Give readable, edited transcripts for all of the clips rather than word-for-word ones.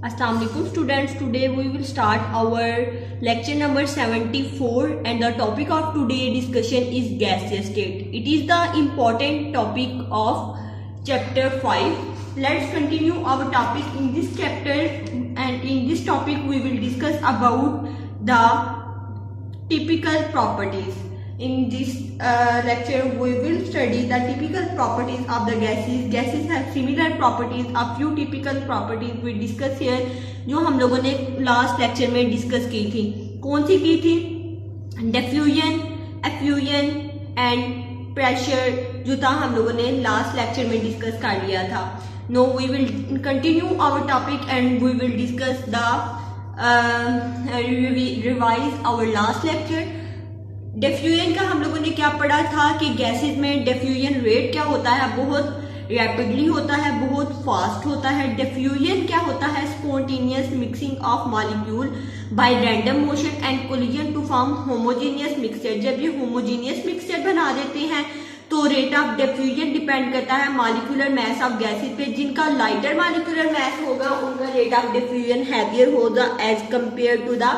Assalamu alaikum students. Today we will start our lecture number 74 and the topic of today discussion is gaseous state. It is the important topic of chapter 5. Let's continue our topic in this chapter, and in this topic we will discuss about the typical properties. In this lecture we will study the typical properties of the gases. Gases have similar properties. A few typical properties we discuss here, जो हम लोगों ने last lecture में discuss की थी. कौन सी की थी? डिफ्यूजन, एफ्यूजन एंड प्रेशर, जो था हम लोगों ने लास्ट लेक्चर में डिस्कस कर लिया था. No we will continue our topic and we will discuss the revise our last lecture. Diffusion का हम लोगों ने क्या पढ़ा था कि गैसेस में डिफ्यूजन रेट क्या होता है, बहुत रैपिडली होता है, बहुत फास्ट होता है. डिफ्यूजन क्या होता है? Spontaneous mixing of molecule by random motion and collision to form homogeneous mixture. जब ये होमोजेनियस मिक्सचर बना देते हैं तो रेट ऑफ डिफ्यूजन डिपेंड करता है मॉलिक्यूलर मास ऑफ गैसेस पे. जिनका लाइटर मॉलिक्यूलर मास होगा उनका रेट ऑफ डिफ्यूजन हैवियर होगा as compare to the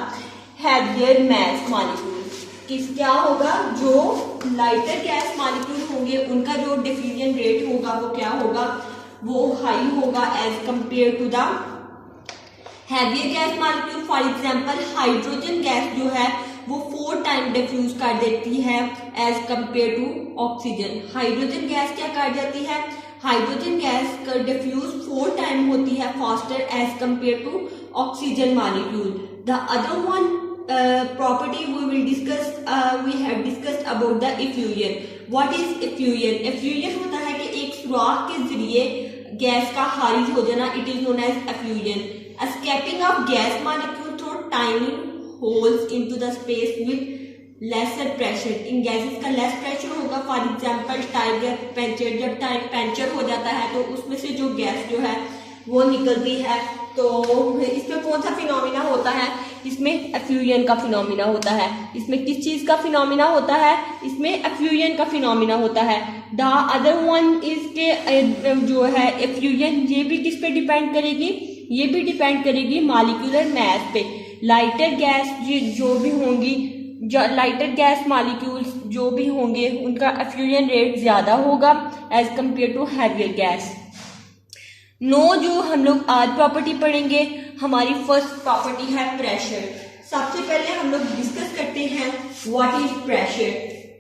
heavier mass molecule. क्या होगा? जो लाइटर गैस मॉलिक्यूल होंगे उनका जो डिफ्यूजन रेट होगा वो क्या होगा? वो हाई होगा as compare to the heavier gas molecule. For example hydrogen gas जो है वो 4 टाइम डिफ्यूज कर देती है as compare to oxygen. Hydrogen gas क्या कर जाती है? हाइड्रोजन गैस का डिफ्यूज 4 टाइम होती है faster as compare to oxygen molecule. The other one property we will discuss, we have discussed about the effusion. What is effusion? Effusion होता है कि एक सुराख के जरिए गैस का खारिज हो जाना. It is known as effusion. Escaping of gas molecule through tiny holes into the space with lesser pressure. In gases का लेस प्रेशर होगा. फॉर एग्जाम्पल टायर पंचर, जब टायर पंचर हो जाता है तो उसमें से जो गैस जो है वो निकलती है. तो इसमें कौन सा फिनोमिना होता है? इसमें एफ्यूजन का फिनोमिना होता है. इसमें किस चीज का फिनोमिना होता है? इसमें एफ्यूजन का फिनोमिना होता है. द अदर वन इज के जो है एफ्यूजन, ये भी किस पे डिपेंड करेगी? ये भी डिपेंड करेगी मॉलिक्यूलर मास पे. लाइटर गैस जो भी होंगी, लाइटर गैस मॉलिक्यूल्स जो भी होंगे उनका एफ्यूजन रेट ज्यादा होगा as compare to heavier gas. जो हम लोग आज प्रॉपर्टी पढ़ेंगे, हमारी फर्स्ट प्रॉपर्टी है प्रेशर. सबसे पहले हम लोग डिस्कस करते हैं what is pressure.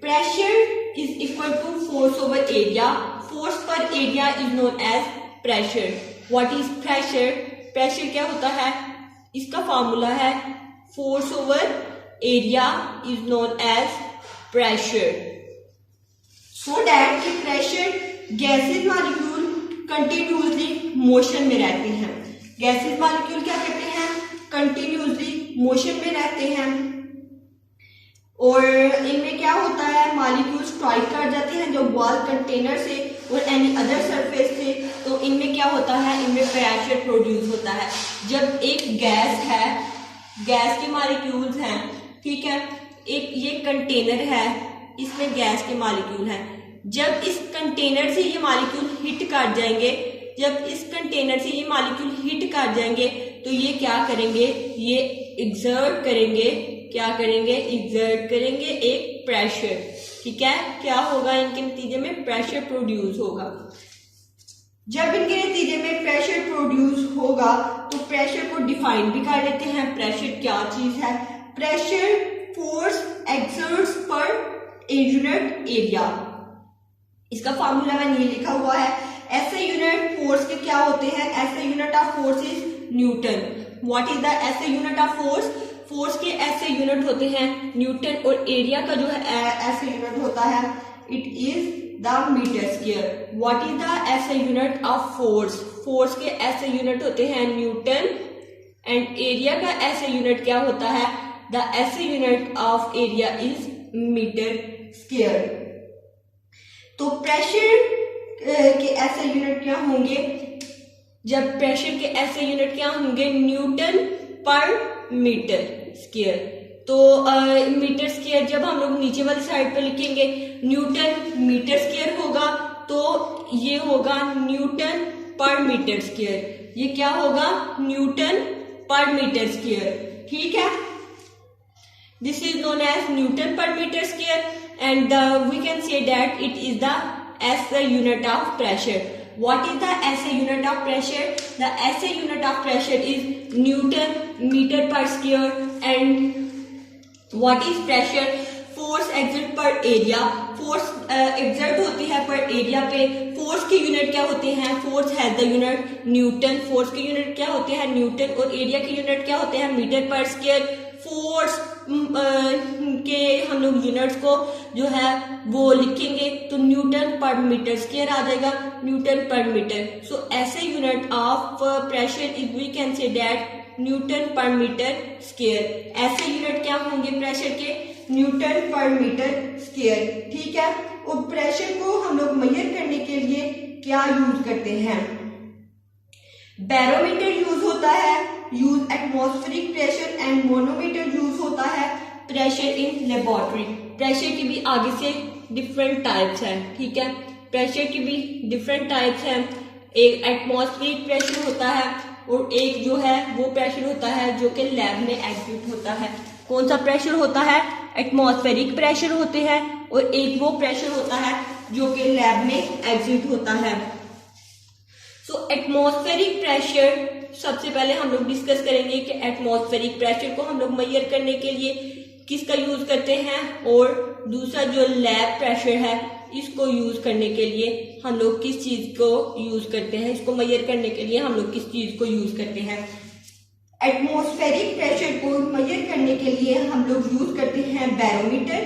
Pressure is equal to force over area. Force per area is known as pressure. What is pressure? Pressure क्या होता है? इसका फॉर्मूला है force over area is known as pressure. So that pressure gases molecule continuously motion में रहते हैं. Gases molecule क्या करते हैं? कंटिन्यूसली मोशन में रहते हैं. और इनमें क्या होता है? मॉलिक्यूल स्ट्राइक कर जाते हैं जो वॉल कंटेनर से और एनी अदर सरफेस से. तो इनमें क्या होता है? इनमें प्रेशर प्रोड्यूस होता है. जब एक गैस है, गैस के मॉलिक्यूल्स हैं, ठीक है, एक ये कंटेनर है, इसमें गैस के मॉलिक्यूल है. जब इस कंटेनर से ये मॉलिक्यूल हिट कर जाएंगे, जब इस कंटेनर से ये मॉलिक्यूल हिट कर जाएंगे तो ये क्या करेंगे? ये एक्सर्ट करेंगे. क्या करेंगे? एक्सर्ट करेंगे एक प्रेशर. ठीक है, क्या होगा? इनके नतीजे में प्रेशर प्रोड्यूस होगा. जब इनके नतीजे में प्रेशर प्रोड्यूस होगा तो प्रेशर को डिफाइन भी कर लेते हैं. प्रेशर क्या चीज है? प्रेशर फोर्स एक्सर्ट्स पर ए यूनिट एरिया. इसका फॉर्मूला मैंने ये लिखा हुआ है. ऐसे यूनिट फोर्स के क्या होते हैं? ऐसे unit of force is Newton. What is the SI unit of force? Force के ऐसे यूनिट होते हैं न्यूटन. और एरिया का जो है ऐसे यूनिट होता है, it is the metre square. What is the SI unit of force? Force के ऐसे यूनिट होते हैं न्यूटन एंड एरिया का ऐसे यूनिट क्या होता है? The SI unit of area is metre square. तो प्रेशर के ऐसे यूनिट क्या होंगे? जब प्रेशर के ऐसे यूनिट क्या होंगे? Newton per metre square. तो मीटर स्क्वायर जब हम लोग नीचे वाली साइड पे लिखेंगे न्यूटन मीटर स्क्वायर होगा तो ये होगा न्यूटन पर मीटर स्क्वायर. ये क्या होगा, न्यूटन पर मीटर स्क्वायर, ठीक है। This is known as newton per metre square and we can say that it is the SI unit of pressure. What is the SI unit of pressure? The SI unit of pressure is Newton meter per square. And what is pressure? Force exert per area. Force exert होती है पर area पे। Force के unit क्या होते हैं? Force has the unit Newton. Force के unit क्या होते हैं? न्यूटन। और एरिया के यूनिट क्या होते हैं? Metre per square. फोर्स के हम लोग यूनिट्स को जो है वो लिखेंगे तो न्यूटन पर मीटर स्क्वायर आ जाएगा, Newton per metre. So SI unit of pressure is we can say that newton per metre square. SI unit क्या होंगे प्रेशर के? न्यूटन पर मीटर स्क्वायर, ठीक है। और प्रेशर को हम लोग मेजर करने के लिए क्या यूज करते हैं? बैरोमीटर यूज होता है, use atmospheric pressure and manometer use होता है प्रेशर इन लेबोरेटरी। प्रेशर की भी आगे से डिफरेंट टाइप्स हैं, ठीक है। प्रेशर की भी डिफरेंट टाइप्स हैं। एक एटमॉस्फेरिक प्रेशर होता है और एक जो है वो प्रेशर होता है जो कि लैब में एग्जीक्यूट होता है। कौन सा प्रेशर होता है? एटमॉस्फेरिक प्रेशर होते हैं और एक वो प्रेशर होता है जो कि लैब में एग्जीक्यूट होता है। सो एटमॉस्फेरिक प्रेशर सबसे पहले हम लोग डिस्कस करेंगे कि एटमॉस्फेरिक प्रेशर को हम लोग मेजर करने के लिए किसका यूज करते हैं, और दूसरा जो लैब प्रेशर है इसको यूज करने के लिए हम लोग किस चीज को यूज करते हैं, इसको मेजर करने के लिए हम लोग किस चीज को यूज करते हैं। एटमॉस्फेरिक प्रेशर को मेजर करने के लिए हम लोग यूज करते हैं बैरोमीटर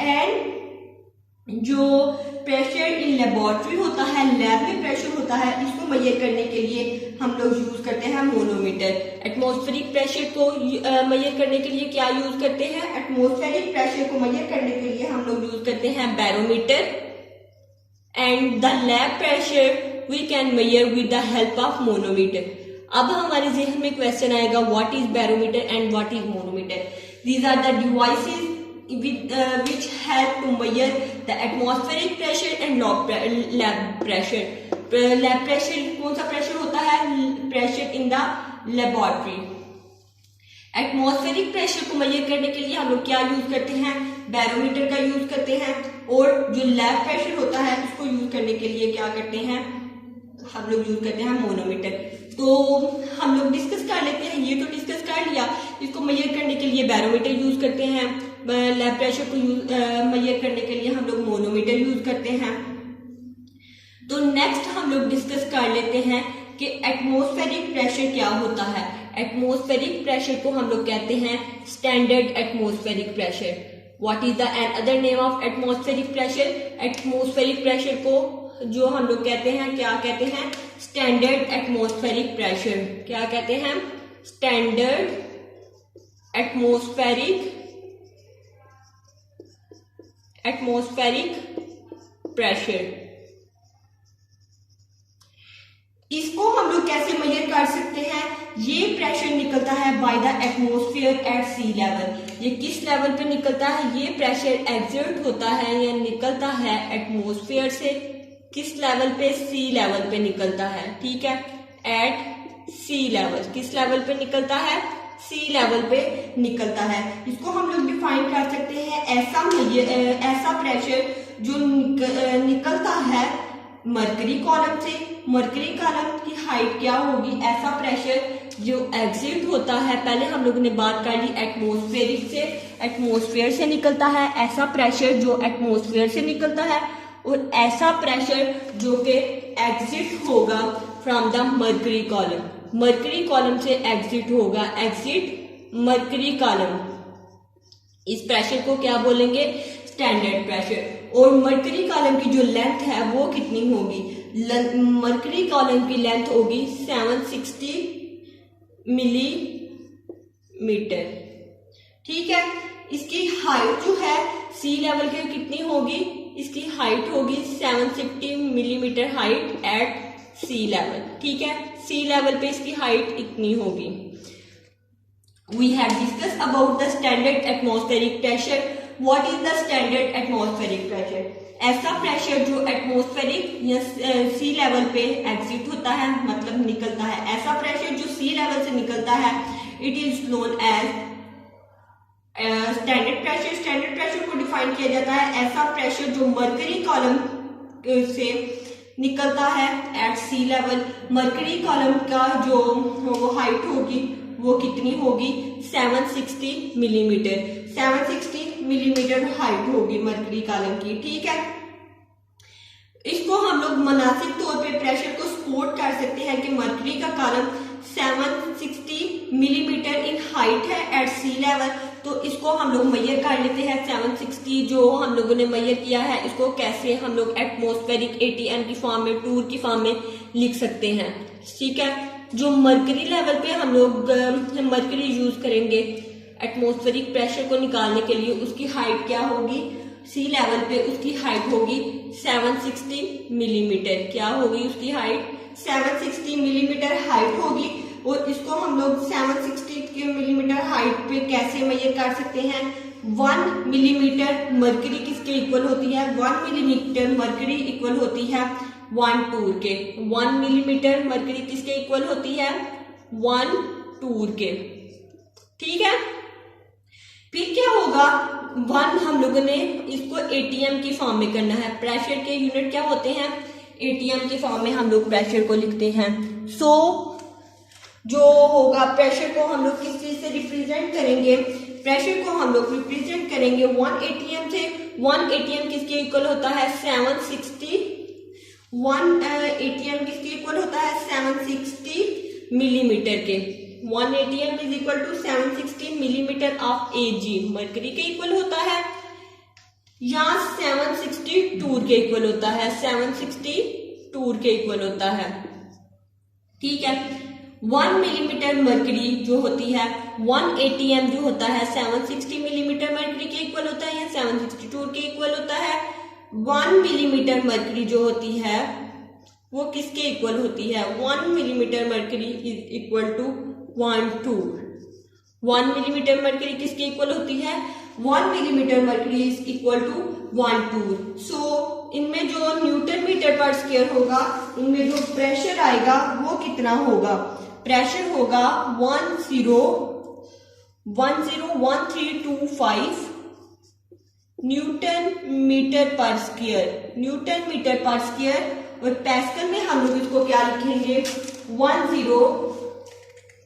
एंड जो प्रेशर इन लेबोरेटरी होता है, लैब में प्रेशर होता है, इसको मेजर करने के लिए हम लोग यूज करते हैं मोनोमीटर। एटमॉस्फेरिक प्रेशर को मेजर करने के लिए क्या यूज करते हैं? एटमॉस्फेरिक प्रेशर को मेजर करने के लिए हम लोग यूज करते हैं barometer and the lab pressure we can measure with the help of monometer. अब हमारे जहन में क्वेश्चन आएगा, what is barometer and what is monometer? These are the devices which help to measure the atmospheric pressure and lab pressure. Lab pressure कौन सा pressure होता है? Pressure in the laboratory. Atmospheric pressure को major करने के लिए हम लोग क्या यूज करते हैं? बैरोमीटर का यूज करते हैं। और जो लैब प्रेशर होता है उसको यूज करने के लिए क्या करते हैं? हम लोग यूज करते हैं मोनोमीटर। तो हम लोग डिस्कस कर लेते हैं, ये तो डिस्कस कर लिया। इसको मेजर करने के लिए बैरोमीटर यूज करते हैं, लैब प्रेशर को मेजर करने के लिए हम लोग मोनोमीटर यूज करते हैं। तो नेक्स्ट हम लोग डिस्कस कर लेते हैं कि एटमॉस्फेरिक प्रेशर क्या होता है। एटमॉस्फेरिक प्रेशर को हम लोग कहते हैं standard atmospheric pressure. What is the other name of atmospheric pressure? Atmospheric pressure को जो हम लोग कहते हैं, क्या कहते हैं? Standard atmospheric pressure. क्या कहते हैं? Standard atmospheric pressure. इसको हम लोग कैसे मेजर कर सकते हैं? ये प्रेशर निकलता है by the atmosphere at sea level. ये किस लेवल पे निकलता है? ये प्रेशर एक्सर्ट होता है या निकलता है एटमॉस्फेयर से किस लेवल पे? सी लेवल पे निकलता है, ठीक है। Eight sea level. किस लेवल पे निकलता है? सी लेवल पे निकलता है। इसको हम लोग डिफाइन कर सकते हैं ऐसा प्रेशर जो निकलता है मरकरी कॉलम से। मरकरी कॉलम की हाइट क्या होगी? ऐसा प्रेशर जो एग्जिट होता है, पहले हम लोगों ने बात कर ली एटमॉस्फेरिक से, एटमॉस्फेयर से निकलता है ऐसा प्रेशर जो एटमॉस्फेयर से निकलता है, और ऐसा प्रेशर जो कि एग्जिट होगा from the mercury column. Mercury column से एग्जिट होगा, एग्जिट मरकरी कॉलम। इस प्रेशर को क्या बोलेंगे? Standard pressure. और मरकरी कॉलम की जो लेंथ है वो कितनी होगी? मरकरी कॉलम की लेंथ होगी 760 मिलीमीटर, ठीक है। इसकी हाइट जो है सी लेवल के कितनी होगी? इसकी हाइट होगी 760 millimetre height at sea level, ठीक है। सी लेवल पे इसकी हाइट इतनी होगी। We have discussed about the standard atmospheric pressure. What is the standard atmospheric pressure? ऐसा प्रेशर जो एटमॉस्फेरिक या सी लेवल पे एग्जिट होता है, मतलब निकलता है, ऐसा प्रेशर जो सी लेवल से निकलता है, it is known as standard pressure. Standard pressure को डिफाइन किया जाता है ऐसा प्रेशर जो मरकरी कॉलम से निकलता है eight sea level. Mercury column का जो वो हाइट होगी वो कितनी होगी, 760 मिलीमीटर। 760 मिलीमीटर हाइट होगी मरकरी कॉलम की, ठीक है। इसको हम लोग मुनासिब तौर पे प्रेशर को सपोर्ट कर सकते हैं कि मरकरी का कॉलम 760 मिलीमीटर इन हाइट है एट सी लेवल, तो इसको हम लोग मेजर कर लेते हैं। 760 जो हम लोगों ने मेजर किया है, इसको कैसे हम लोग एटमॉस्फेरिक ATM की फॉर्म में, टूर की फॉर्म में लिख सकते हैं, ठीक है। जो मरकरी लेवल पे हम लोग मरकरी यूज करेंगे एटमॉस्फेरिक प्रेशर को निकालने के लिए, उसकी हाइट क्या होगी, सी लेवल पे उसकी हाइट होगी 760 मिलीमीटर। क्या होगी उसकी हाइट, 760 मिलीमीटर हाइट होगी। और इसको हम लोग 760 मिलीमीटर हाइट पे कैसे मेजर कर सकते हैं, 1 मिलीमीटर मरकरी किसके इक्वल होती है, 1 मिलीमीटर मरकरी इक्वल होती है 1 टूर के। 1 मिलीमीटर मरकरी किसके इक्वल होती है, 1 टूर के, ठीक है। फिर क्या होगा, 1 हम लोगों ने इसको ATM की फॉर्म में करना है। प्रेशर के यूनिट क्या होते हैं, ATM की फॉर्म में हम लोग प्रेशर को लिखते हैं। सो जो होगा प्रेशर को हम लोग किस चीज से रिप्रेजेंट करेंगे, प्रेशर को हम लोग रिप्रेजेंट करेंगे 1 ATM से। 1 ATM किसके इक्वल होता है, 760। 1 ATM किसके इक्वल होता है, 760 मिलीमीटर के। 1 ATM is equal to 760 millimetre of AG, mercury के इक्वल होता है, या 760 टूर के इक्वल होता है, 760 टूर के इक्वल होता है, ठीक है। 1 मिलीमीटर मरकरी जो होती है, 1 ATM जो होता है 760 मिलीमीटर मरकरी के इक्वल होता है या 760 टूर के इक्वल होता है। 1 मिलीमीटर मरकरी जो होती है वो किसके इक्वल होती है, 1 millimetre mercury is equal to 1 torr. 1 millimetre mercury किसके इक्वल होती है, 1 millimetre mercury is equal to 1 torr. So इनमें जो न्यूटन मीटर पर स्क्वायर होगा, इनमें जो प्रेशर आएगा वो कितना होगा, प्रेशर होगा 101325 Newton metre per square, Newton metre per square. और पैस्कल में हम लोग इसको क्या लिखेंगे, 10,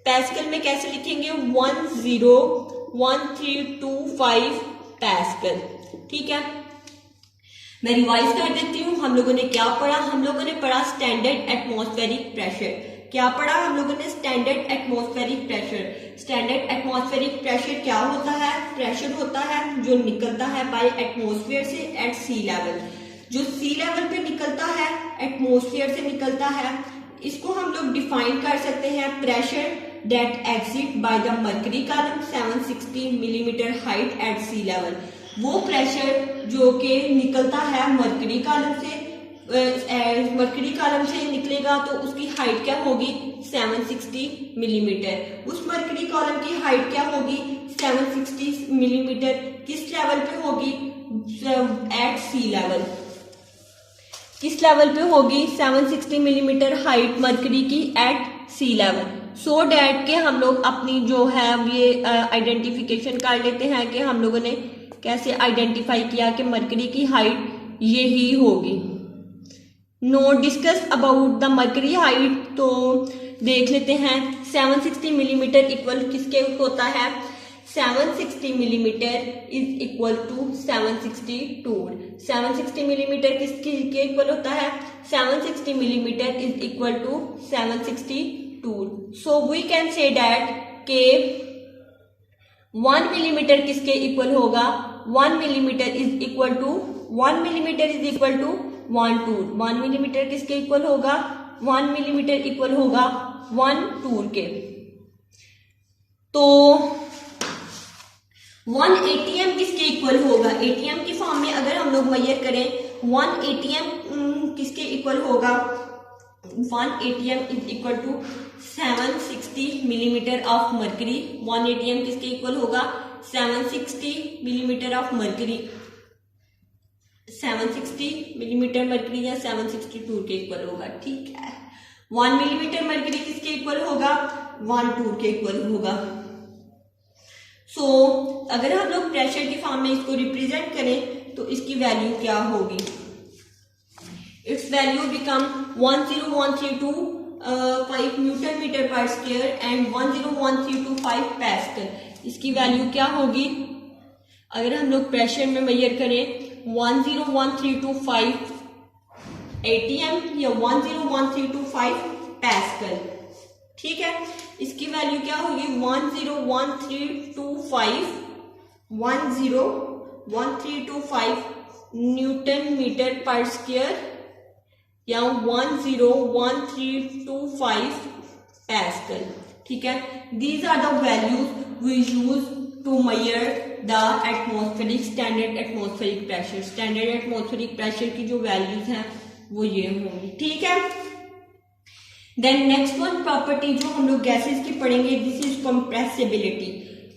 पैस्कल में कैसे लिखेंगे, 101325 पैस्कल, ठीक है। मैं रिवाइज कर देती हूँ, हम लोगों ने क्या पढ़ा, हम लोगों ने पढ़ा स्टैंडर्ड एटमॉस्फेरिक प्रेशर। क्या पढ़ा हम लोगों ने, standard atmospheric pressure. Standard atmospheric pressure क्या होता है, प्रेशर होता है जो निकलता है बाय एटमॉस्फेयर से एट सी लेवल। जो सी लेवल पे निकलता है, एटमॉस्फेयर से निकलता है, इसको हम लोग डिफाइन कर सकते हैं pressure that exert by the mercury column 760 millimetre height at sea level. वो प्रेशर जो कि निकलता है मरकरी कॉलम से, मरकरी कॉलम से निकलेगा तो उसकी हाइट क्या होगी, 760 मिलीमीटर। उस मरकरी कॉलम की हाइट क्या होगी, 760 मिलीमीटर। किस लेवल पे होगी, एट सी लेवल। किस लेवल पे होगी, 760 मिलीमीटर हाइट मरकरी की at sea level. So that के हम लोग अपनी जो है ये आइडेंटिफिकेशन कर लेते हैं कि हम लोगों ने कैसे आइडेंटिफाई किया कि मरकरी की हाइट ये ही होगी। Know discuss about the mercury height, तो देख लेते हैं 760 मिलीमीटर इक्वल किसके होता है, 760 millimetre is equal to 760 torr. 760 millimetre किसके इक्वल होता है, 760 millimetre is equal to 760 torr. So we can say that के 1 मिलीमीटर किसके इक्वल होगा, 1 millimetre is equal to 1 millimetre is equal to 1 torr. 1 millimetre किसके इक्वल होगा, 1 मिलीमीटर इक्वल होगा 1 tour के। तो 1 ATM किसके इक्वल होगा, ATM की फॉर्म में अगर हम लोग मेजर करें 1 ATM किसके इक्वल होगा, 1 ATM is equal to 760 millimetre of mercury. 1 ATM किसके इक्वल होगा, 760 millimetre of mercury. 760 millimetre mercury या 762 के इक्वल होगा, ठीक है। 1 मिलीमीटर मरकरी किसके इक्वल होगा? 1 टूर के इक्वल होगा। सो अगर हम लोग प्रेशर की फॉर्म में इसको रिप्रेजेंट करें तो इसकी वैल्यू क्या होगी? It's value become 10132.5 newton metre per square and 10132.5 pascal. इसकी वैल्यू क्या होगी? अगर हम लोग प्रेशर में मेजर करें 10132.5 ATM या 10132.5 पास्कल, ठीक है। इसकी वैल्यू क्या होगी? 10132.5 न्यूटन मीटर पर स्क्वायर या 10132.5 पास्कल, ठीक है। These are the values we use to measure the atmospheric standard atmospheric pressure. Standard atmospheric pressure की जो वैल्यूज हैं वो ये होंगी, ठीक है। देन नेक्स्ट वन प्रॉपर्टी जो हम लोग गैसेस की पढ़ेंगे, दिस इज कंप्रेसिबिलिटी।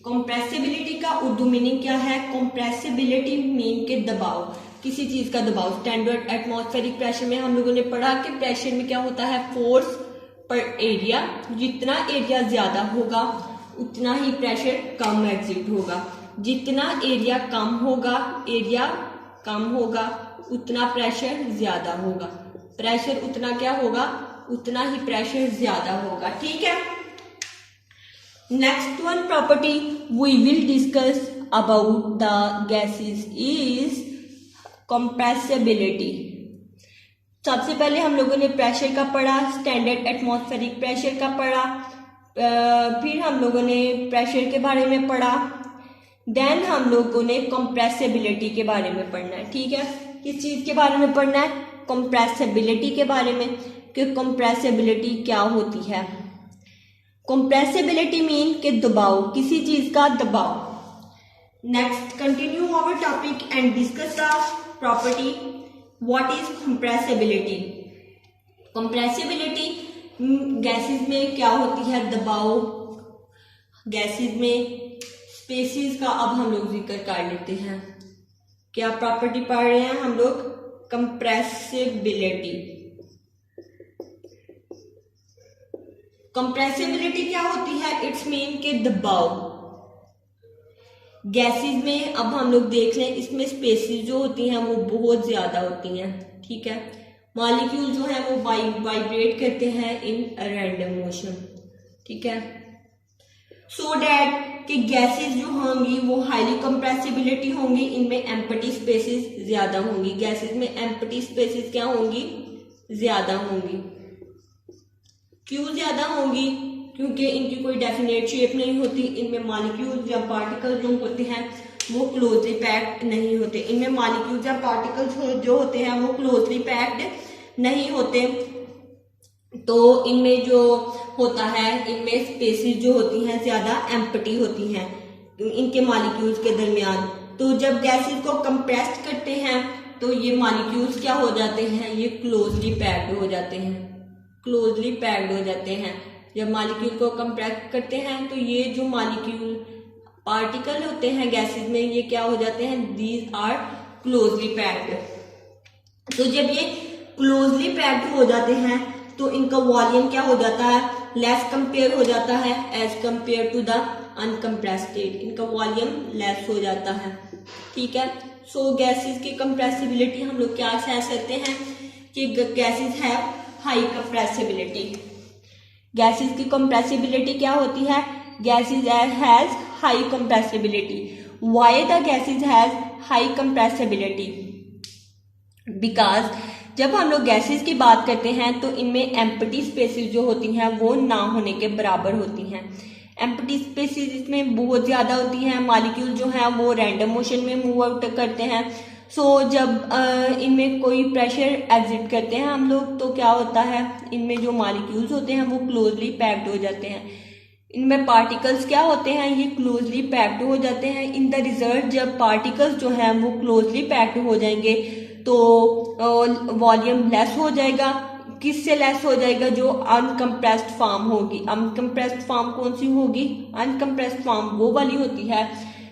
कंप्रेसिबिलिटी का उर्दू मीनिंग क्या है? कंप्रेसिबिलिटी मीन के दबाव, किसी चीज का दबाव। स्टैंडर्ड एटमॉस्फेरिक प्रेशर में हम लोगों ने पढ़ा कि प्रेशर में क्या होता है? Force per area. जितना एरिया ज्यादा होगा उतना ही प्रेशर कम एग्जिट होगा, जितना एरिया कम होगा उतना प्रेशर ज्यादा होगा। प्रेशर उतना क्या होगा? उतना ही प्रेशर ज्यादा होगा, ठीक है। Next one property we will discuss about the gases is compressibility. सबसे पहले हम लोगों ने प्रेशर का पढ़ा, स्टैंडर्ड एटमॉस्फेरिक प्रेशर का पढ़ा, फिर हम लोगों ने प्रेशर के बारे में पढ़ा, देन हम लोगों ने कंप्रेसिबिलिटी के बारे में पढ़ना है, ठीक है। किस चीज के बारे में पढ़ना है? कंप्रेसिबिलिटी के बारे में, कि कंप्रेसिबिलिटी क्या होती है। कंप्रेसिबिलिटी मीन के दबाव, किसी चीज का दबाव। Next continue our topic and discuss the property what is compressibility. Compressibility gases में क्या होती है? दबाव। गैसेस में स्पेसीज का अब हम लोग जिक्र कर लेते हैं। क्या प्रॉपर्टी पढ़ रहे हैं हम लोग? कंप्रेसिबिलिटी। कंप्रेसिबिलिटी क्या होती है? इट्स मीन के दबाव। गैसेस में अब हम लोग देख लें, इसमें स्पेसीज जो होती हैं वो बहुत ज्यादा होती हैं, ठीक है। मॉलिक्यूल जो है वो वाइब्रेट करते हैं इन रैंडम मोशन, ठीक है। सो डैट कि गैसेस जो होंगी वो हाईली कंप्रेसिबिलिटी होंगी, इनमें एम्प्टी स्पेसेस ज्यादा होंगी। गैसेस में एम्प्टी स्पेसेस क्या होंगी? ज्यादा होंगी। क्यों ज्यादा होंगी? क्योंकि इनकी कोई डेफिनेट शेप नहीं होती, इनमें मॉलिक्यूल्स या पार्टिकल जो होते हैं वो क्लोजली पैक्ड नहीं होते। इनमें मॉलिक्यूल्स या पार्टिकल्स जो होते हैं वो क्लोजली पैक्ड नहीं होते, तो इनमें जो होता है, इनमें स्पेसेस जो होती हैं ज्यादा एम्प्टी होती हैं इनके मॉलिक्यूल्स के दरमियान। तो जब गैसेस को कंप्रेस्ड करते हैं तो ये मॉलिक्यूल्स क्या हो जाते हैं? ये क्लोजली पैक्ड हो जाते हैं, क्लोजली पैक्ड हो जाते हैं। जब मॉलिक्यूल को कंप्रेस करते हैं तो ये जो मॉलिक्यूल पार्टिकल होते हैं गैसेस में ये क्या हो जाते हैं? These are closely packed. तो जब ये क्लोजली पैक्ड हो जाते हैं तो इनका वॉल्यूम क्या हो जाता है? लेस कंपेयर हो जाता है as compare to the uncompressed state. इनका वॉल्यूम लेस हो जाता है, ठीक है। सो गैसेस की कंप्रेसिबिलिटी हम लोग क्या कह सकते हैं कि gases have high compressibility. Gases की कंप्रेसिबिलिटी क्या होती है? Gases has high compressibility. Why the gases has high compressibility? Because जब हम लोग गैसेस की बात करते हैं तो इनमें एम्प्टी स्पेसेस जो होती हैं वो ना होने के बराबर होती हैं। एम्प्टी स्पेसेस इसमें बहुत ज्यादा होती हैं, मॉलिक्यूल जो है वो रैंडम मोशन में मूव आउट करते हैं। सो जब इनमें कोई प्रेशर एग्जिट करते हैं हम लोग तो क्या होता है? इनमें जो मॉलिक्यूल्स होते हैं वो क्लोजली पैक्ड हो जाते हैं। इनमें पार्टिकल्स क्या होते हैं? ये क्लोजली पैक्ड हो जाते हैं। इन द रिजल्ट जब पार्टिकल्स जो हैं वो क्लोजली पैक्ड हो जाएंगे तो वॉल्यूम लेस हो जाएगा। किससे लेस हो जाएगा? जो अनकंप्रेस्ड फॉर्म होगी। अनकंप्रेस्ड फॉर्म कौन सी होगी? अनकंप्रेस्ड फॉर्म वो वाली होती है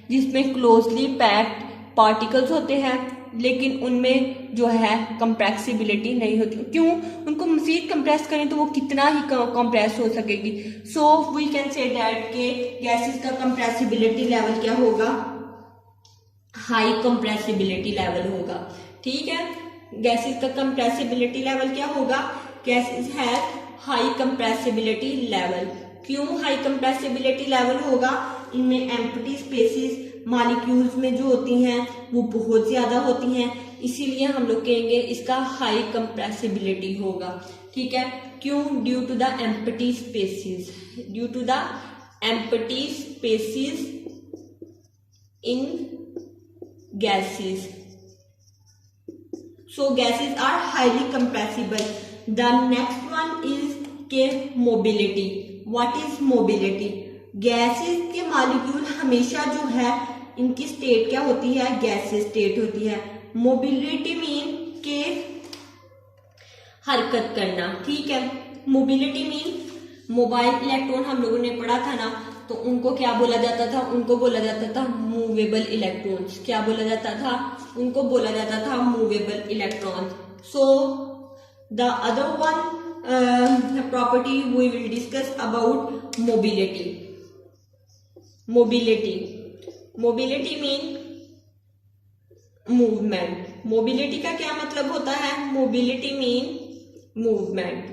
जिसमें क्लोजली पैक्ड पार्टिकल्स होते हैं लेकिन उनमें जो है कंप्रेसिबिलिटी नहीं होती। क्यों? उनको मजीद कंप्रेस करें तो वो कितना ही कंप्रेस हो सकेगी। So we can say that के गैसेस का कंप्रेसिबिलिटी लेवल क्या होगा? हाई कंप्रेसिबिलिटी लेवल होगा। ठीक है, गैसेस का कंप्रेसिबिलिटी लेवल क्या होगा? Gases have high compressibility level. क्यों हाई कंप्रेसिबिलिटी लेवल होगा? इनमें एम्प्टी स्पेसेस मॉलिक्यूल्स में जो होती हैं वो बहुत ज्यादा होती हैं, इसीलिए हम लोग कहेंगे इसका हाई कंप्रेसिबिलिटी होगा। ठीक है, क्यों? Due to the empty spaces, due to the empty spaces in gases. So gases are highly compressible. The next one is के mobility. What is mobility? Gases के मॉलिक्यूल हमेशा जो है इनकी स्टेट क्या होती है? गैसेस स्टेट होती है। मोबिलिटी मीन के हरकत करना। ठीक है, मोबिलिटी मीन मोबाइल इलेक्ट्रॉन हम लोगों ने पढ़ा था ना, तो उनको क्या बोला जाता था? उनको बोला जाता था मूवेबल इलेक्ट्रॉन्स। क्या बोला जाता था? उनको बोला जाता था movable electron. So the other one property we will discuss about mobility. Mobility mean movement. Mobility का क्या मतलब होता है? Mobility mean movement.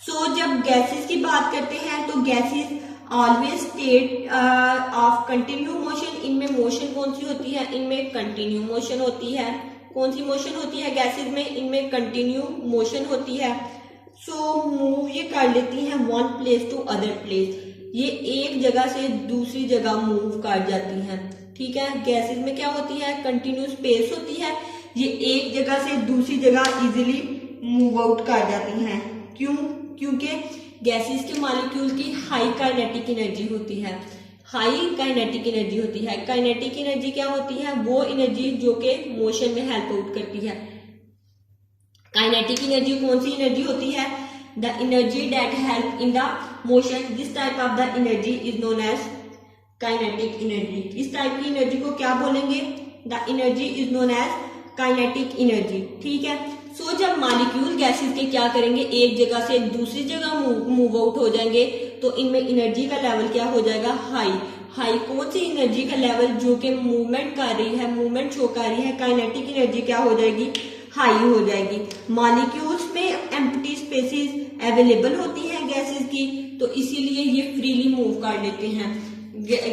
सो जब गैसेस की बात करते हैं तो gases always state of continue motion. इनमें मोशन कौन सी होती है? इनमें कंटिन्यू मोशन होती है। कौन सी मोशन होती है गैसेस में? इनमें कंटिन्यू मोशन होती है। सो मूव ये कर लेती हैं one place to other place. ये एक जगह से दूसरी जगह मूव कर जाती हैं। ठीक है, गैसेस में क्या होती है? कंटिन्यू स्पेस होती है। ये एक जगह से दूसरी जगह इजीली मूव आउट कर जाती हैं। क्यों? क्योंकि गैसेस के मॉलिक्यूल की हाई काइनेटिक एनर्जी होती है। हाई काइनेटिक एनर्जी होती है। काइनेटिक एनर्जी क्या होती है? वो एनर्जी जो कि मोशन में हेल्प आउट करती है। काइनेटिक एनर्जी कौन सी एनर्जी होती है? The energy that help in the motion. This type of the energy is known as kinetic energy. इस टाइप की एनर्जी को क्या बोलेंगे? The energy is known as kinetic energy. ठीक है, सो जब मॉलिक्यूल गैसेस के क्या करेंगे? एक जगह से दूसरी जगह मूव आउट हो जाएंगे, तो इनमें एनर्जी का लेवल क्या हो जाएगा? हाई। हाई कौन सी एनर्जी का लेवल? जो कि मूवमेंट कर रही है, मूवमेंट शो कर रही है, काइनेटिक एनर्जी क्या हो जाएगी? हाई हो जाएगी। मॉलिक्यूल्स में एम्प्टी स्पेसेस अवेलेबल होती हैं गैसेस की, तो इसीलिए ये फ्रीली मूव कर लेते हैं।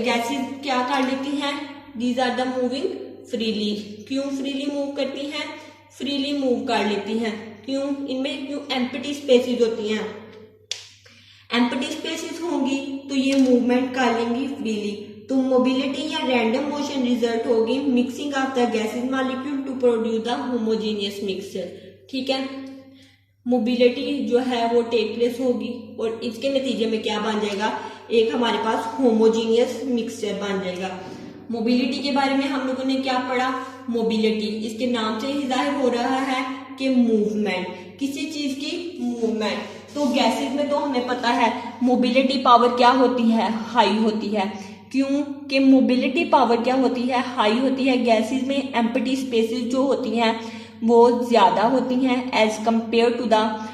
गैसेस क्या कर लेती हैं? These are the moving freely. क्यों फ्रीली मूव करती हैं? फ्रीली मूव कर लेती हैं। क्यों? इनमें क्यों एम्प्टी स्पेसेस होती हैं। एम्प्टी स्पेसेस होंगी तो ये मूवमेंट कर लेंगी फ्रीली। तो मोबिलिटी या रैंडम मोशन रिजल्ट होगी mixing of the gases molecule to produce the homogeneous mixture. ठीक है, मोबिलिटी जो है वो टेक प्लेस होगी और इसके नतीजे में क्या बन जाएगा? एक हमारे पास होमोजेनियस मिक्सचर बन जाएगा। मोबिलिटी के बारे में हम लोगों ने क्या पढ़ा? मोबिलिटी इसके नाम से ही जाहिर हो रहा है कि मूवमेंट, किसी चीज की मूवमेंट। तो गैसेस में तो हमें पता है मोबिलिटी पावर क्या होती है? हाई होती है। क्यों कि मोबिलिटी पावर क्या होती है? हाई होती है। गैसेस में एम्प्टी स्पेसेस जो होती हैं वो ज्यादा होती हैं एज कंपेयर टू द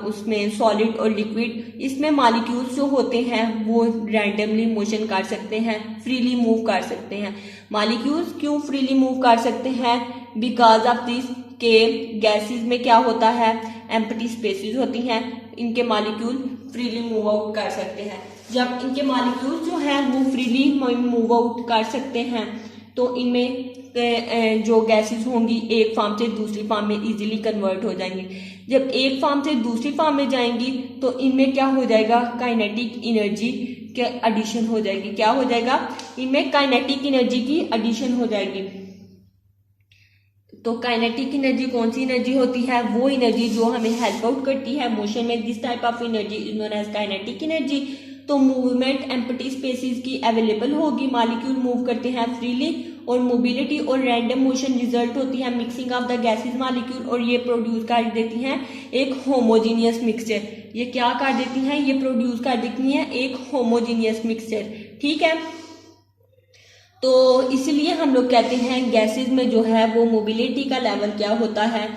उसमें सॉलिड और लिक्विड। इसमें मॉलिक्यूल्स जो होते हैं वो रैंडमली मोशन कर सकते हैं, फ्रीली मूव कर सकते हैं। मॉलिक्यूल्स क्यों फ्रीली मूव कर सकते हैं? बिकॉज ऑफ दिस के गैसेस में क्या होता है? एम्प्टी स्पेसेस होती हैं, इनके मॉलिक्यूल फ्रीली मूव आउट कर सकते हैं। जब इनके मॉलिक्यूल जो है वो फ्रीली मूव आउट कर सकते हैं तो इनमें जो गैसेस होंगी एक फॉर्म से दूसरी फॉर्म में इजीली कन्वर्ट हो जाएंगी। जब एक फॉर्म से दूसरी फॉर्म में जाएंगी तो इनमें क्या हो जाएगा? काइनेटिक एनर्जी के एडिशन हो जाएगी। क्या हो जाएगा? इनमें काइनेटिक एनर्जी की एडिशन हो जाएगी। तो काइनेटिक एनर्जी कौन सी एनर्जी होती है? वो एनर्जी जो हमें हेल्प आउट करती है मोशन में। This type of energy is known as kinetic energy. तो मूवमेंट एम्प्टी स्पेसेस की अवेलेबल होगी, मॉलिक्यूल मूव करते हैं फ्रीली, और मोबिलिटी और रैंडम मोशन रिजल्ट होती है mixing of the gases molecule, और ये प्रोड्यूस कर देती हैं एक होमोजीनियस मिक्सचर। ये क्या कर देती हैं? ये प्रोड्यूस कर देती हैं एक होमोजीनियस मिक्सचर। ठीक है, तो इसलिए हम लोग कहते हैं गैसेस में जो है वो मोबिलिटी का लेवल क्या होता है,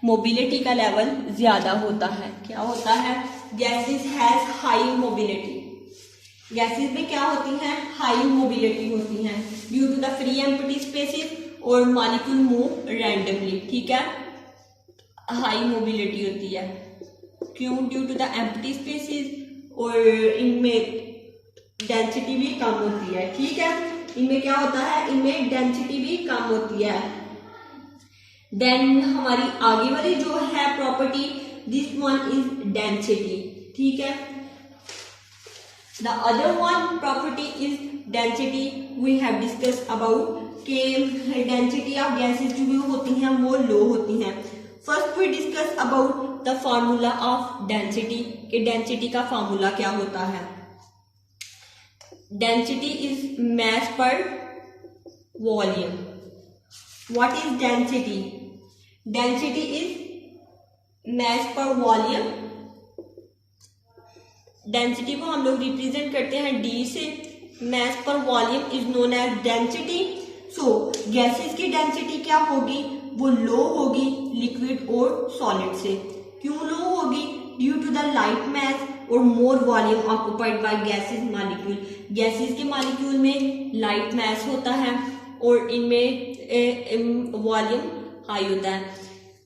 मोबिलिटी का लेवल ज्यादा होता है। क्या होता है, gases has high mobility. Gases में क्या होती हैं, हाई मोबिलिटी होती हैं due to the free empty spaces और मॉलिक्यूल मूव रैंडमली। ठीक है, हाई मोबिलिटी होती है क्यों, due to the empty spaces और इनमें डेंसिटी भी कम होती है। ठीक है, इनमें क्या होता है, इनमें डेंसिटी भी कम होती है। देन हमारी आगे वाली जो है property, this one is density. ठीक है, the other one property is density we have discuss about के डेंसिटी ऑफ गैसेस जो होती हैं वो लो होती हैं। First we discuss about the formula of density, कि डेंसिटी का फार्मूला क्या होता है। Density is mass per volume. What is density? Density is mass per volume. Density को हम लोग रिप्रेजेंट करते हैं D से। mass per volume is known as density. So gases की डेंसिटी क्या होगी, वो लो होगी लिक्विड और सॉलिड से। क्यों लो होगी, due to the light mass और more volume occupied by gases molecule. Gases के मॉलिक्यूल में लाइट मैस होता है और इनमें वॉल्यूम हाई होता है।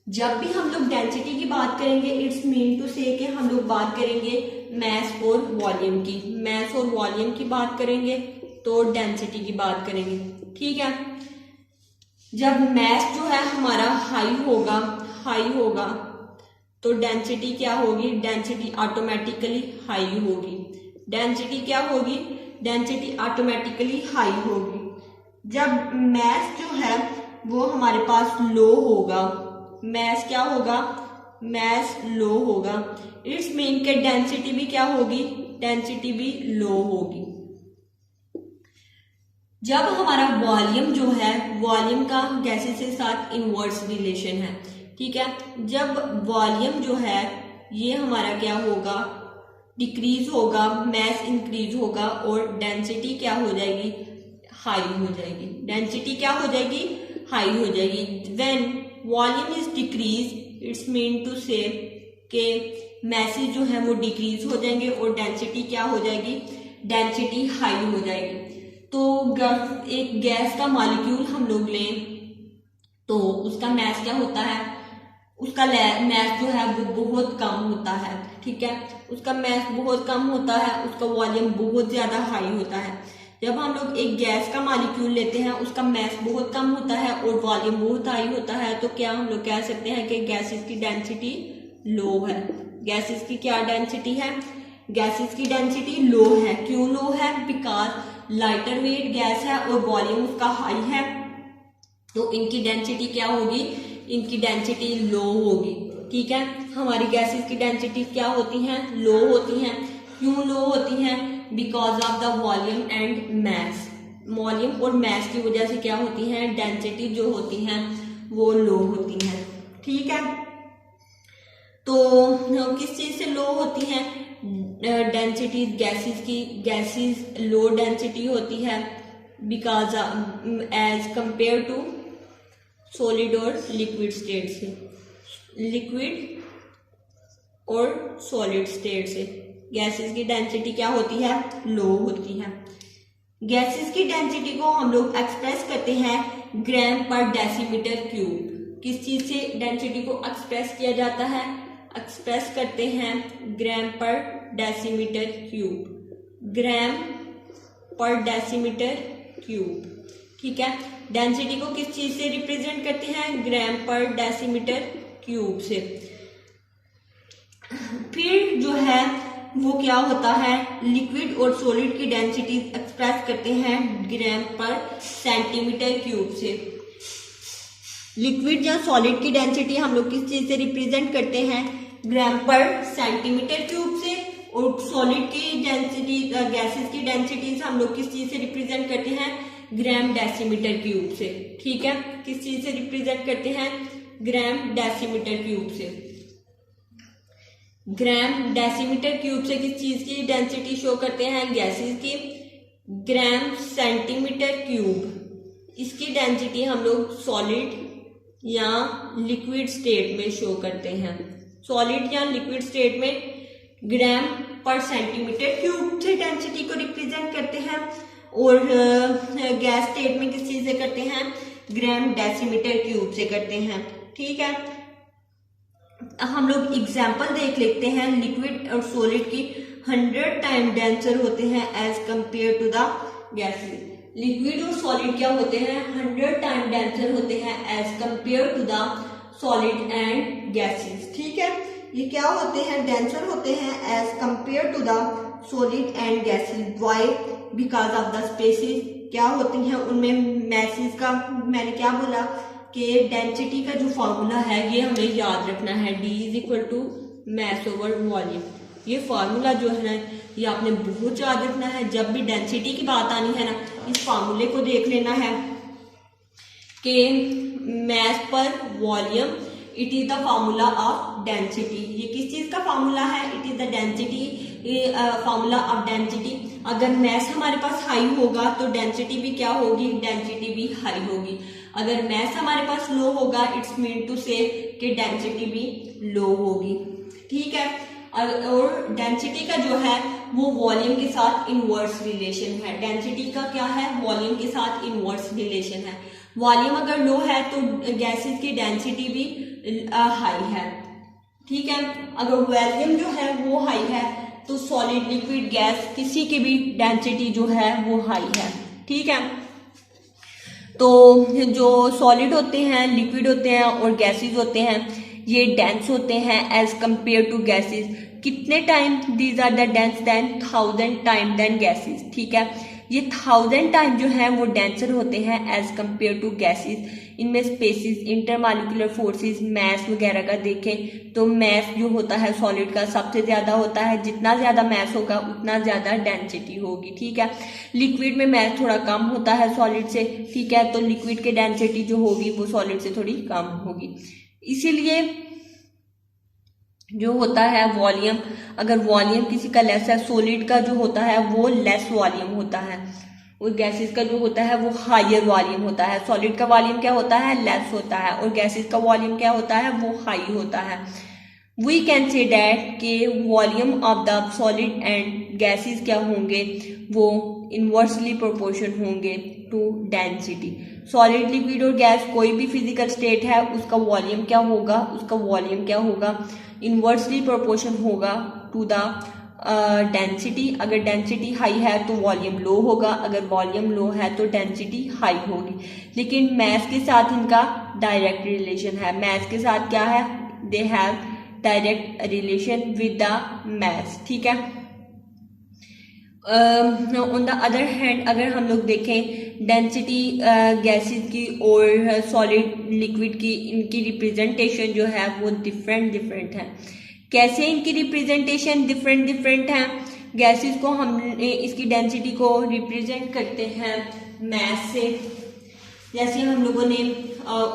जब भी हम लोग डेंसिटी की बात करेंगे, इट्स मीन टू से कि हम लोग बात करेंगे मैस और वॉल्यूम की। मैस और वॉल्यूम की बात करेंगे तो डेंसिटी की बात करेंगे। ठीक है, जब मैस जो है हमारा हाई होगा तो डेंसिटी क्या होगी, डेंसिटी ऑटोमेटिकली हाई होगी। डेंसिटी क्या होगी, डेंसिटी ऑटोमेटिकली हाई होगी। जब मैस जो है वो हमारे पास लो होगा, मैस क्या होगा, मैस लो होगा, इट्स मीन के डेंसिटी भी क्या होगी, डेंसिटी भी लो होगी। जब हमारा वॉल्यूम जो है, वॉल्यूम का गैसेस के साथ इनवर्स रिलेशन है। ठीक है, जब वॉल्यूम जो है ये हमारा क्या होगा, डिक्रीज होगा, मैस इंक्रीज होगा और डेंसिटी क्या हो जाएगी, हाई हो जाएगी। डेंसिटी क्या हो जाएगी, हाई हो जाएगी। When volume is decrease, it's mean to say के मैसेज जो है वो डिक्रीज हो जाएंगे और डेंसिटी क्या हो जाएगी, डेंसिटी हाई हो जाएगी। तो एक गैस का मॉलिक्यूल हम लोग लें तो उसका मैस क्या होता है, उसका मैस जो है वो बहुत कम होता है। ठीक है, उसका मैस बहुत कम होता है, उसका वॉल्यूम बहुत ज्यादा हाई होता है। जब हम लोग एक गैस का मॉलिक्यूल लेते हैं, उसका मैस बहुत कम होता है और वॉल्यूम बहुत हाई होता है, तो क्या हम लोग कह सकते हैं कि गैसेस की डेंसिटी लो है। गैसेस की क्या डेंसिटी है, गैसेस की डेंसिटी लो है। क्यों लो है, बिकॉज लाइटर वेट गैस है और वॉल्यूम उसका हाई है, तो इनकी डेंसिटी क्या होगी, इनकी डेंसिटी लो होगी। ठीक है, हमारी गैसेस की डेंसिटी क्या होती हैं, लो होती हैं। क्यों लो होती हैं, because of the volume and mess. Volume और मैस की वजह से क्या होती हैं, डेंसिटी जो होती हैं वो लो होती हैं। ठीक है, तो किस चीज से लो होती हैं डेंसिटी गैसेस की, गैसेस लो डेंसिटी होती है because as compare to solid और लिक्विड स्टेट से, लिक्विड और सॉलिड स्टेट से गैसेस की डेंसिटी क्या होती है, लो होती है। गैसेस की डेंसिटी को हम लोग एक्सप्रेस करते हैं ग्राम पर डेसीमीटर क्यूब। किस चीज से डेंसिटी को एक्सप्रेस किया जाता है, एक्सप्रेस करते हैं ग्राम पर डेसीमीटर क्यूब, ग्राम पर डेसीमीटर क्यूब। ठीक है, डेंसिटी को किस चीज से रिप्रेजेंट करते हैं, ग्राम पर डेसीमीटर क्यूब से। फिर जो है वो क्या होता है, लिक्विड और सॉलिड की डेंसिटी एक्सप्रेस करते हैं ग्राम पर सेंटीमीटर क्यूब से। लिक्विड या सॉलिड की डेंसिटी हम लोग किस चीज से रिप्रेजेंट करते हैं, ग्राम पर सेंटीमीटर क्यूब से, और सॉलिड की डेंसिटी, गैसेस की डेंसिटीज हम लोग किस चीज से रिप्रेजेंट करते हैं, ग्राम डेसीमीटर क्यूब से। ठीक है, किस चीज से रिप्रेजेंट करते हैं, ग्राम डेसीमीटर क्यूब से। ग्राम डेसीमीटर क्यूब से किस चीज की डेंसिटी शो करते हैं, गैसेस की। Gram centimetre cube. इसकी डेंसिटी हम लोग सॉलिड या लिक्विड स्टेट में शो करते हैं। सॉलिड या लिक्विड स्टेट में ग्राम पर सेंटीमीटर क्यूब से डेंसिटी को रिप्रेजेंट करते हैं, और गैस स्टेट में किस चीज से करते हैं, ग्राम डेसीमीटर क्यूब से करते हैं। ठीक है, हम लोग एग्जाम्पल देख लेते हैं। लिक्विड और सॉलिड की 100 टाइम डेंसर होते हैं as compare to the gases. Liquid और सॉलिड क्या होते हैं, 100 टाइम डेंसर होते हैं as compare to the solid and gases. ठीक है, ये क्या होते हैं, डेंसर होते हैं as compare to the solid and gases. Why, because of the spaces क्या होती हैं उनमें मैसेस का, मैंने क्या बोला कि डेंसिटी का जो फॉर्मूला है ये हमें याद रखना है, D is equal to mass over volume. ये फॉर्मूला जो है ना ये आपने बहुत याद रखना है। जब भी डेंसिटी की बात आनी है ना, इस फॉर्मूले को देख लेना है कि मैस पर volume, it is the formula of density. ये किस चीज का फॉर्मूला है, it is the density formula of density. अगर मैस हमारे पास हाई होगा तो डेंसिटी भी क्या होगी, डेंसिटी भी हाई होगी। अगर मैस हमारे पास लो होगा, इट्स मीन टू से कि डेंसिटी भी लो होगी। ठीक है, और डेंसिटी का जो है वो वॉल्यूम के साथ इनवर्स रिलेशन है। डेंसिटी का क्या है, वॉल्यूम के साथ इनवर्स रिलेशन है। वॉल्यूम अगर लो है तो गैसेस की डेंसिटी भी हाई है। ठीक है, अगर वॉल्यूम जो है वो हाई है तो सॉलिड, लिक्विड, गैस किसी की भी डेंसिटी जो है वो हाई है। ठीक है, तो जो सॉलिड होते हैं, लिक्विड होते हैं और गैसेस होते हैं, ये डेंस होते हैं एज कंपेयर टू गैसेस। कितने time, these are the dense than 1000 time than gases. ठीक है, ये 1000 टाइम जो है वो डेंसर होते हैं एज कंपेयर टू गैसेस। इनमें स्पेसिस, इंटरमॉलिक्यूलर फोर्सेस, मैस वगैरह का देखें तो मैस जो होता है सॉलिड का सबसे ज्यादा होता है। जितना ज्यादा मैस होगा उतना ज्यादा डेंसिटी होगी। ठीक है, लिक्विड में मैस थोड़ा कम होता है सॉलिड से। ठीक है, तो लिक्विड की डेंसिटी जो होगी वो सॉलिड से थोड़ी कम होगी। इसीलिए जो होता है वॉल्यूम, अगर वॉल्यूम किसी का लेस है, सॉलिड का जो होता है वो लेस वॉल्यूम होता है, और गैसेस का जो होता है वो हायर वॉल्यूम होता है। सॉलिड का वॉल्यूम क्या होता है, लेस होता है, और गैसेस का वॉल्यूम क्या होता है, वो हाई होता है। वी कैन से डैट के volume of the solid and gases क्या होंगे, वो इनवर्सली प्रोपोर्शन होंगे टू डेंसिटी। सॉलिड, लिक्विड और गैस कोई भी फिजिकल स्टेट है उसका वॉल्यूम क्या होगा, उसका वॉल्यूम क्या होगा, इनवर्सली प्रोपोर्शन होगा टू द डेंसिटी। अगर डेंसिटी हाई है तो वॉल्यूम लो होगा, अगर वॉल्यूम लो है तो डेंसिटी हाई होगी। लेकिन मैस के साथ इनका डायरेक्ट रिलेशन है। मैस के साथ क्या है, they have direct relation with the mass. ठीक है, ऑन द अदर हैंड अगर हम लोग देखें डेंसिटी गैसेस की और सॉलिड, लिक्विड की, इनकी रिप्रेजेंटेशन जो है वो डिफरेंट है। कैसे इनकी रिप्रेजेंटेशन डिफरेंट है, गैसेस को हम इसकी डेंसिटी को रिप्रेजेंट करते हैं मैस से। जैसे हम लोगों ने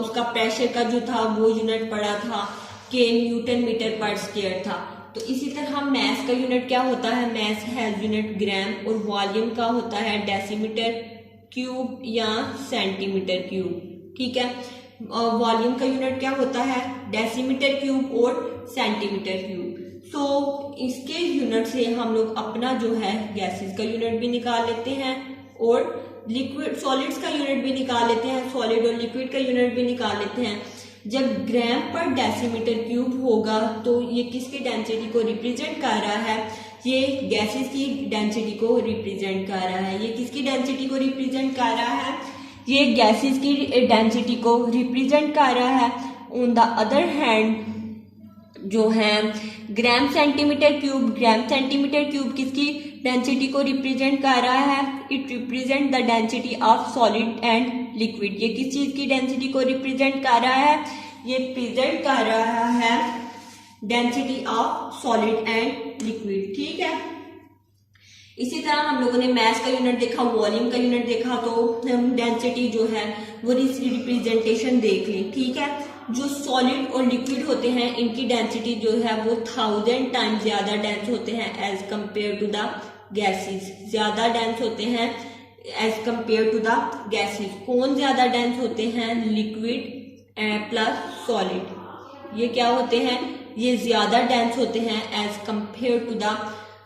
उसका प्रेशर का जो था वो यूनिट पढ़ा था कि न्यूटन मीटर पर स्क्वायर था, तो इसी तरह मैस का यूनिट क्या होता है, मैस है यूनिट ग्राम, और वॉल्यूम का होता है डेसीमीटर क्यूब या सेंटीमीटर क्यूब। ठीक है, वॉल्यूम का यूनिट क्या होता है, डेसीमीटर क्यूब और सेंटीमीटर क्यूब। सो इसके यूनिट से हम लोग अपना जो है गैसेस का यूनिट भी निकाल लेते हैं और लिक्विड, सॉलिड्स का यूनिट भी निकाल लेते हैं, सॉलिड और लिक्विड का यूनिट भी निकाल लेते हैं। जब ग्राम पर डेसीमीटर क्यूब होगा तो ये किसकी डेंसिटी को रिप्रेजेंट कर रहा है, ये गैसेस की डेंसिटी को रिप्रेजेंट कर रहा है। ये किसकी डेंसिटी को रिप्रेजेंट कर रहा है, ये गैसेस की डेंसिटी को रिप्रेजेंट कर रहा है। ऑन द अदर हैंड जो है ग्राम सेंटीमीटर क्यूब किसकी डेंसिटी को रिप्रेजेंट कर रहा है, it represent the density of solid and liquid. ये किस चीज की डेंसिटी को रिप्रेजेंट कर रहा है, ये प्रेजेंट कर रहा है density of solid and liquid. ठीक है, इसी तरह हम लोगों ने मैस का यूनिट देखा, वॉल्यूम का यूनिट देखा, तो डेंसिटी जो है वो रिप्रेजेंटेशन देख ली। ठीक है, जो सॉलिड और लिक्विड होते हैं इनकी डेंसिटी जो है वो 1000 टाइम्स ज्यादा डेंस होते हैं as compare to the gases ज्यादा डेंस होते हैं as compare to the gases. कौन ज्यादा डेंस होते हैं? Liquid plus solid. ये क्या होते हैं? ये ज्यादा डेंस होते हैं as compare to the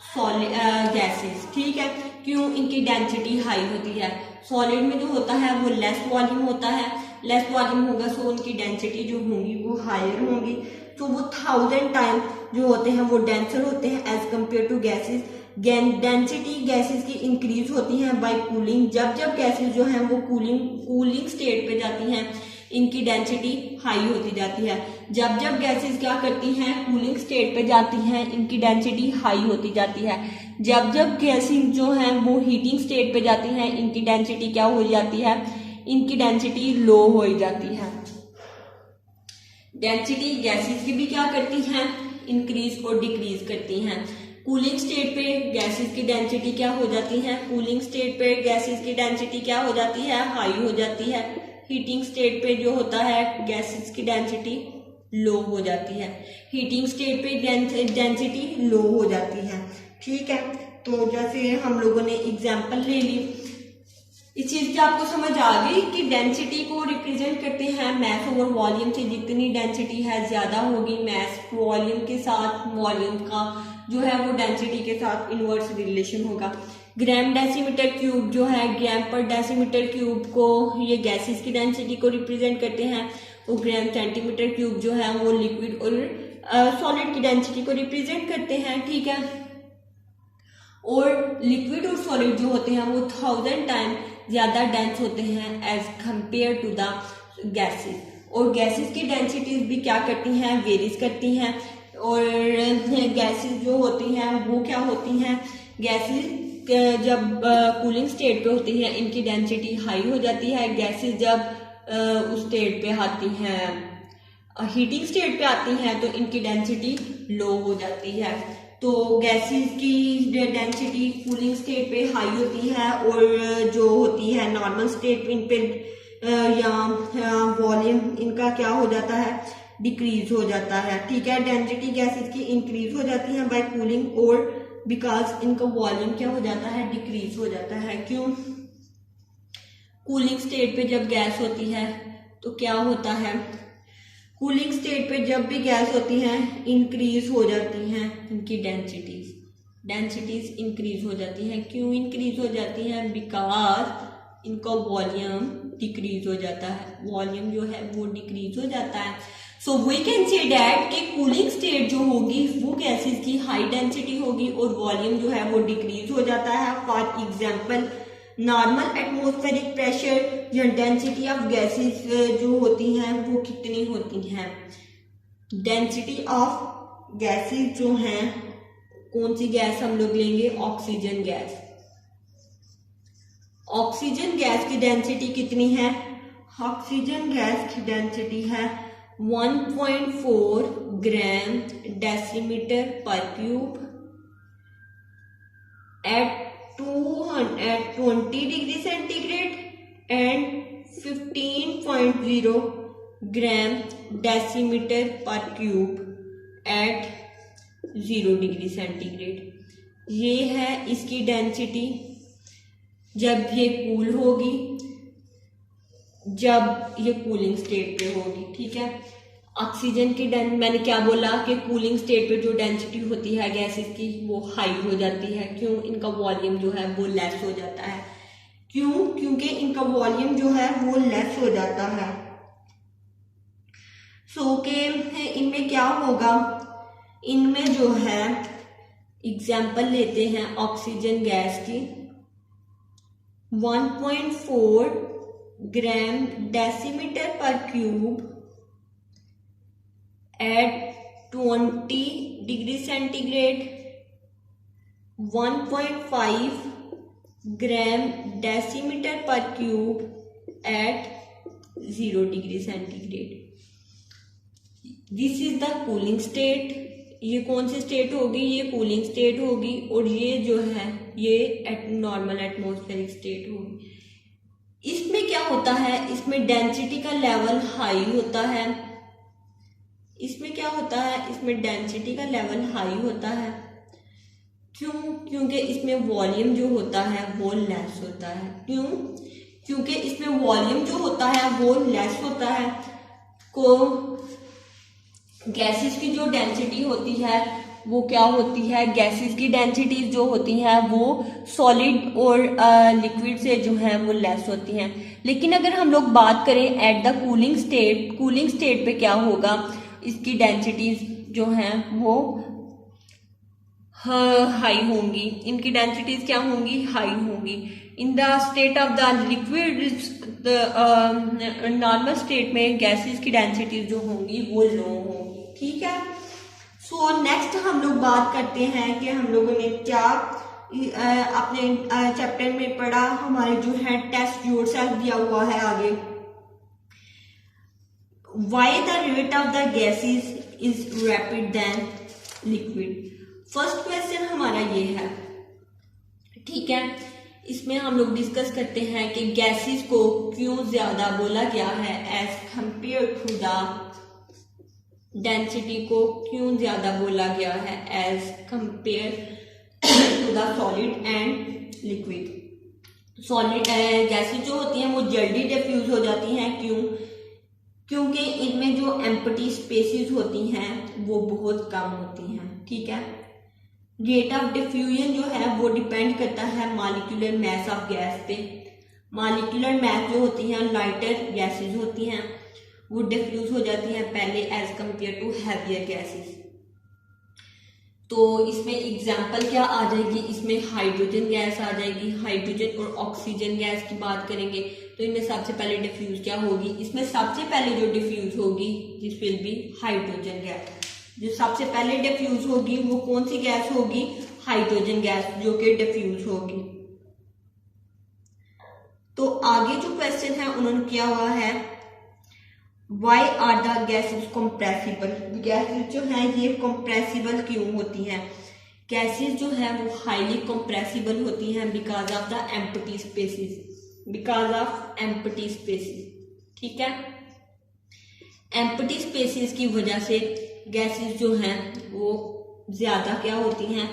solid gases. ठीक है, क्यों? इनकी डेंसिटी हाई होती है। सॉलिड में जो होता है वो लेस वॉल्यूम होता है, लेस वॉल्यूम होगा सो उनकी डेंसिटी जो होंगी वो हायर होंगी, तो वो 1000 टाइम जो होते हैं वो डेंसर होते हैं as compare to gases. Density gases की इंक्रीज होती है बाय कूलिंग। जब जब गैसेस जो हैं वो कूलिंग स्टेट पे जाती हैं इनकी डेंसिटी हाई होती जाती है। जब जब गैसेस क्या करती हैं? कूलिंग स्टेट पे जाती हैं, इनकी डेंसिटी हाई होती जाती है। जब जब गैसेस जो हैं वो हीटिंग स्टेट पे जाती हैं इनकी डेंसिटी क्या हो जाती है? इनकी डेंसिटी लो हो जाती है। डेंसिटी गैसेस की भी क्या करती हैं? इंक्रीज और डिक्रीज करती हैं। कूलिंग स्टेट पे गैसेस की डेंसिटी क्या हो जाती है? कूलिंग स्टेट पे गैसेस की डेंसिटी क्या हो जाती है? हाई हो जाती है। हीटिंग स्टेट पे जो होता है गैसेस की डेंसिटी लो हो जाती है। हीटिंग स्टेट पे डेंसिटी लो हो जाती है। ठीक है, तो जैसे हम लोगों ने एग्जांपल ले ली, इस चीज की आपको समझ आ गई कि डेंसिटी को रिप्रेजेंट करते हैं मैस ओवर वॉल्यूम से। जितनी डेंसिटी है ज्यादा होगी मैस वॉल्यूम के साथ, वॉल्यूम का जो है वो डेंसिटी के साथ इनवर्स रिलेशन होगा। ग्राम डेसीमीटर क्यूब जो है, ग्राम पर डेसीमीटर क्यूब को ये गैसेस की डेंसिटी को रिप्रेजेंट करते हैं, और ग्राम सेंटीमीटर क्यूब जो है वो लिक्विड और सॉलिड की डेंसिटी को रिप्रेजेंट करते हैं। ठीक है, और लिक्विड और सॉलिड जो होते हैं वो 1000 टाइम ज्यादा डेंस होते हैं as compare to the gases. और गैसेस की डेंसिटीज भी क्या करती हैं? वेरीज करती हैं। और गैसेस जो होती हैं वो क्या होती हैं? गैसेस जब कूलिंग स्टेट पे होती है इनकी डेंसिटी हाई हो जाती है। गैसेस जब उस स्टेट पे आती हैं, हीटिंग स्टेट पे आती हैं, तो इनकी डेंसिटी लो हो जाती है। तो गैसेस की डेंसिटी कूलिंग स्टेट पे हाई होती है, और जो होती है नॉर्मल स्टेट पे इन पे या वॉल्यूम इनका क्या हो जाता है? डिक्रीज हो जाता है। ठीक है, डेंसिटी गैसेस की इंक्रीज हो जाती है बाय कूलिंग, और बिकॉज इनका वॉल्यूम क्या हो जाता है? डिक्रीज हो जाता है। क्यों? कूलिंग स्टेट पे जब गैस होती है तो क्या होता है? कूलिंग स्टेट पे जब भी गैस होती है इंक्रीज हो जाती हैं इनकी डेंसिटीज इंक्रीज हो जाती हैं। क्यों इंक्रीज हो जाती हैं? बिकॉज इनका वॉल्यूम डिक्रीज हो जाता है, वॉल्यूम जो है वो डिक्रीज हो जाता है। So we can say that कि कूलिंग स्टेट जो होगी वो गैसेस की हाई डेंसिटी होगी और वॉल्यूम जो है वो डिक्रीज हो जाता है। For example normal atmospheric pressure या डेंसिटी ऑफ गैसेस जो होती हैं वो कितनी होती हैं? डेंसिटी ऑफ गैसेस जो हैं, कौन सी गैस हम लोग लेंगे? Oxygen gas. ऑक्सीजन गैस की डेंसिटी कितनी है? ऑक्सीजन गैस की डेंसिटी है 1.4 gram decimetre per cube at 20 degree centigrade and 15.0 gram decimetre per cube at 0 degree centigrade. ये है इसकी डेंसिटी जब ये कूल होगी, जब ये कूलिंग स्टेट पे होगी। ठीक है, ऑक्सीजन की मैंने क्या बोला कि कूलिंग स्टेट पे जो डेंसिटी होती है गैसेस की वो हाई हो जाती है। क्यों? इनका वॉल्यूम जो है वो लेस हो जाता है। क्यों? क्योंकि इनका वॉल्यूम जो है वो लेस हो जाता है। सो के इनमें क्या होगा? इनमें जो है एग्जाम्पल लेते हैं ऑक्सीजन गैस की, 1.4 gram decimetre per cube at 20 degree centigrade, 1.5 gram decimetre per cube at 0 degree centigrade. This is the cooling state. ये कौन सी स्टेट होगी? ये कूलिंग स्टेट होगी, और ये जो है ये नॉर्मल एटमॉस्फेरिक स्टेट होगी। इसमें क्या होता है? इसमें डेंसिटी का लेवल हाई होता है। इसमें क्या होता है? इसमें डेंसिटी का लेवल हाई होता है। क्यों? क्योंकि इसमें वॉल्यूम जो होता है वो लेस होता है। क्यों? क्योंकि इसमें वॉल्यूम जो होता है वो लेस होता है। को गैसेस की जो डेंसिटी होती है वो क्या होती है? गैसेस की डेंसिटी जो होती है वो सॉलिड और लिक्विड से जो है वो लेस होती हैं। लेकिन अगर हम लोग बात करें एट द कूलिंग स्टेट पे क्या होगा? इसकी डेंसिटीज जो हैं वो हाई होंगी। इनकी डेंसिटीज क्या होंगी? हाई होंगी। In the state of the liquid normal state में गैसेस की डेंसिटीज जो होंगी वो लो होंगी। ठीक है। सो नेक्स्ट हम लोग बात करते हैं कि हम लोगों ने क्या अपने चैप्टर में पढ़ा। हमारे जो है टेस्ट योरसेल्फ दिया हुआ है आगे। Why the rate of the gases is rapid then liquid. First question हमारा ये है। ठीक है। इसमें हम लोग डिस्कस करते हैं कि गैसेस को क्यों ज्यादा बोला गया है as compare to the density को क्यों ज्यादा बोला गया है as compare to the solid and liquid. Solid gases जो होती हैं वो जल्दी डिफ्यूज हो जाती हैं। क्यों? क्योंकि इनमें जो एम्प्टी स्पेसेस होती हैं वो बहुत कम होती हैं। ठीक है। रेट ऑफ डिफ्यूजन जो है वो डिपेंड करता है मॉलिक्यूलर मैस ऑफ गैस पे। मॉलिक्यूलर मैस जो होती हैं लाइटर गैसेस होती हैं वो डिफ्यूज हो जाती हैं पहले as compare to heavier gases. तो इसमें एग्जांपल क्या आ जाएगी? इसमें हाइड्रोजन गैस आ जाएगी। हाइड्रोजन और ऑक्सीजन गैस की बात करेंगे तो इनमें सबसे पहले डिफ्यूज क्या होगी? इसमें सबसे पहले जो डिफ्यूज होगी this will be hydrogen gas. जो सबसे पहले डिफ्यूज होगी वो कौन सी गैस होगी? हाइड्रोजन गैस जो कि डिफ्यूज होगी। तो आगे जो क्वेश्चन है उन्होंने किया हुआ है why are the gases compressible. Gases जो है ये कंप्रेसिबल क्यों होती हैं? गैसेस जो है वो हाईली कंप्रेसिबल होती हैं because of the empty spaces. Because of empty spaces. ठीक है। एम्प्टी स्पेसेस की वजह से गैसेस जो हैं वो ज्यादा क्या होती हैं?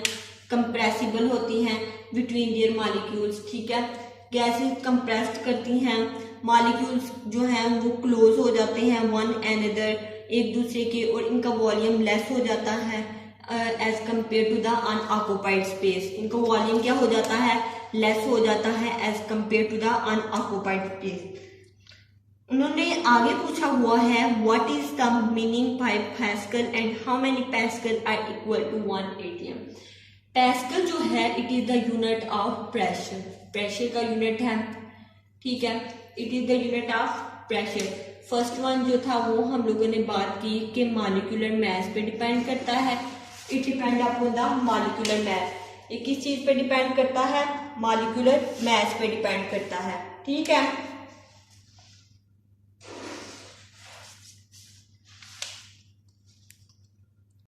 कंप्रेसिबल होती हैं बिटवीन देयर मॉलिक्यूल्स। ठीक है। गैसेस कंप्रेस्ड करती हैं। मॉलिक्यूल्स जो हैं वो क्लोज हो जाते हैं वन एनदर, एक दूसरे के, और इनका वॉल्यूम लेस हो जाता है as compare to the unoccupied space. इनका वॉल्यूम क्या हो जाता है? लेस हो जाता है as compare to the unoccupied space. उन्होंने आगे पूछा हुआ है what is the meaning by pascal and how many pascal are equal to 1 atm। Pascal जो है it is the unit of pressure. Pressure का यूनिट है। ठीक है। It is the unit of pressure. First one जो था वो हम लोगों ने बात की कि मॉलिक्यूलर मैस पे डिपेंड करता है। It depend upon the molecular mass. ये किस चीज पे डिपेंड करता है? मॉलिक्यूलर मैस पे डिपेंड करता है। ठीक है।